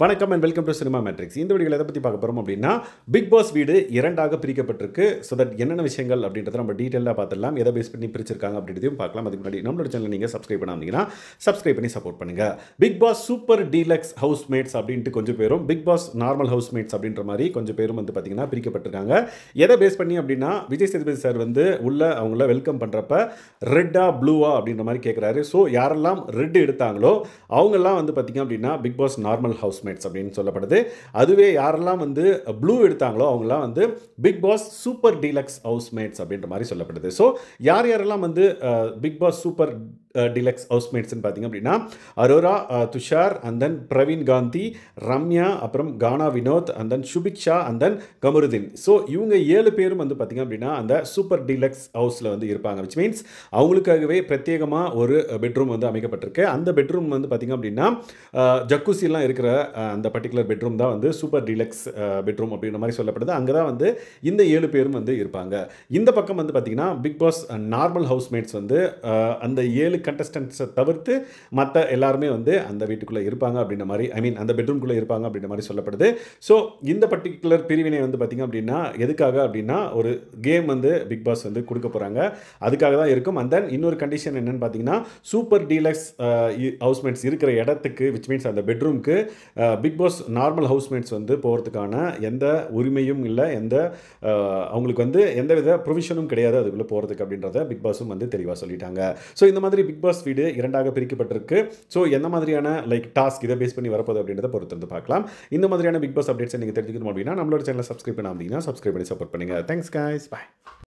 வணக்கம் and welcome to cinema matrix. இந்த வீடியோவில் எதை பற்றி பார்க்க போகிறோம் அப்படின்னா, பிக் பாஸ் வீடு இரண்டாக பிரிக்கப்பட்டிருக்கு. ஸோ தட் என்னென்ன விஷயங்கள் அப்படின்றத நம்ம டீட்டெயிலாக பார்த்துடலாம். எதை பேஸ் பண்ணி பிரிச்சிருக்காங்க அப்படின்றதையும் பார்க்கலாம். அதுக்கு முன்னாடி நம்மளோட சேனல் நீங்கள் சப்ஸ்கிரைப் பண்ணாமீங்கன்னா சப்ஸ்கிரைப் பண்ணி சப்போர்ட் பண்ணுங்கள். Bigg Boss super deluxe housemates அப்படின்ட்டு கொஞ்சம் பேரும், பிக் பாஸ் நார்மல் ஹவுஸ்மேட்ஸ் அப்படின்ற மாதிரி கொஞ்சம் பேரும் வந்து பார்த்தீங்கன்னா பிரிக்கப்பட்டிருக்காங்க. எதை பேஸ் பண்ணி அப்படின்னா, விஜய் சேதுபதி சார் வந்து உள்ள அவங்கள வெல்கம் பண்ணுறப்ப ரெட்டா ப்ளூவா அப்படின்ற மாதிரி கேட்குறாரு. ஸோ யாரெல்லாம் ரெட் எடுத்தாங்களோ அவங்கெல்லாம் வந்து பார்த்தீங்க அப்படின்னா பிக் பாஸ் நார்மல் ஹவுஸ் அப்படின்னு சொல்லப்படுது. அதுவே யாரெல்லாம் வந்து ப்ளூ எடுத்தாங்களோ அவங்கலாம் வந்து Bigg Boss super deluxe housemates அப்படின்ற மாதிரி சொல்லப்படுது. ஸோ யார் யாரெல்லாம் வந்து பிக் பாஸ் சூப்பர் டிலக்ஸ் ஹவுஸ்மேட்ஸ்னு பார்த்தீங்க அப்படின்னா, அரோரா, துஷார், அண்ட் தென் பிரவீன் காந்தி, ரம்யா, அப்புறம் Gana Vinoth, and then Subiksha, and then Kamarudeen. So இவங்க 7 பேரும் வந்து பார்த்தீங்க அப்படின்னா அந்த சூப்பர் டீலக்ஸ் ஹவுஸில் வந்து இருப்பாங்க. விச் மீன்ஸ் அவங்களுக்காகவே பிரத்யேகமாக ஒரு பெட்ரூம் வந்து அமைக்கப்பட்டிருக்கு. அந்த பெட்ரூம் வந்து பார்த்தீங்க அப்படின்னா ஜக்கூசிலாம் இருக்கிற அந்த பர்டிகுலர் பெட்ரூம் தான் வந்து சூப்பர் டீலக்ஸ் பெட்ரூம் அப்படின்ற மாதிரி சொல்லப்படுது. அங்கே தான் வந்து இந்த 7 பேரும் வந்து இருப்பாங்க. இந்த பக்கம் வந்து பார்த்தீங்கன்னா பிக் பாஸ் நார்மல் ஹவுஸ்மேட்ஸ் வந்து அந்த 7 கண்டஸ்டன்ட்ஸை தவிர்த்து மற்ற எல்லாருமே வந்து அந்த வீட்டுக்குள்ளே இருப்பாங்க அப்படின்ற மாதிரி, ஐ மீன் அந்த பெட்ரூம்குள்ளே இருப்பாங்க அப்படின்ற மாதிரி சொல்லப்படுது. ஸோ இந்த பர்டிகுலர் பிரிவினை வந்து பார்த்திங்க அப்படின்னா எதுக்காக அப்படின்னா, ஒரு கேம் வந்து பிக் பாஸ் வந்து கொடுக்க போகிறாங்க, அதுக்காக தான் இருக்கும். அண்ட் தென் இன்னொரு கண்டிஷன் என்னென்னு பார்த்தீங்கன்னா, சூப்பர் டீலக்ஸ் ஹவுஸ்மேட்ஸ் இருக்கிற இடத்துக்கு, விச் மீன்ஸ் அந்த பெட்ரூம்க்கு பிக் பாஸ் நார்மல் ஹவுஸ்மேட்ஸ் வந்து போகிறதுக்கான எந்த உரிமையும் இல்லை, அவங்களுக்கு வந்து எந்த வித ப்ரொவிஷனும் கிடையாது அதுக்குள்ளே போகிறதுக்கு அப்படின்றத பிக் பாஸும் வந்து தெளிவாக சொல்லிட்டாங்க. ஸோ இந்த மாதிரி பிக் பாஸ் வீடு இரண்டாக பிரிக்கப்பட்டிருக்கு. ஸோ எந்த மாதிரியான டாஸ்க் இதை பேஸ் பண்ணி வரப்போகுது அப்படின்றத பொறுத்து வந்து பார்க்கலாம். இந்த மாதிரியான பிக் பாஸ் அப்டேட்ஸை நீங்கள் தெரிஞ்சுக்கணும் அப்படின்னா நம்மளோட சேனலை சப்ஸ்கிரைப் பண்ணாமல் சப்ஸ்கிரைப் பண்ணி சப்போர்ட் பண்ணுங்கள். Thanks guys, by.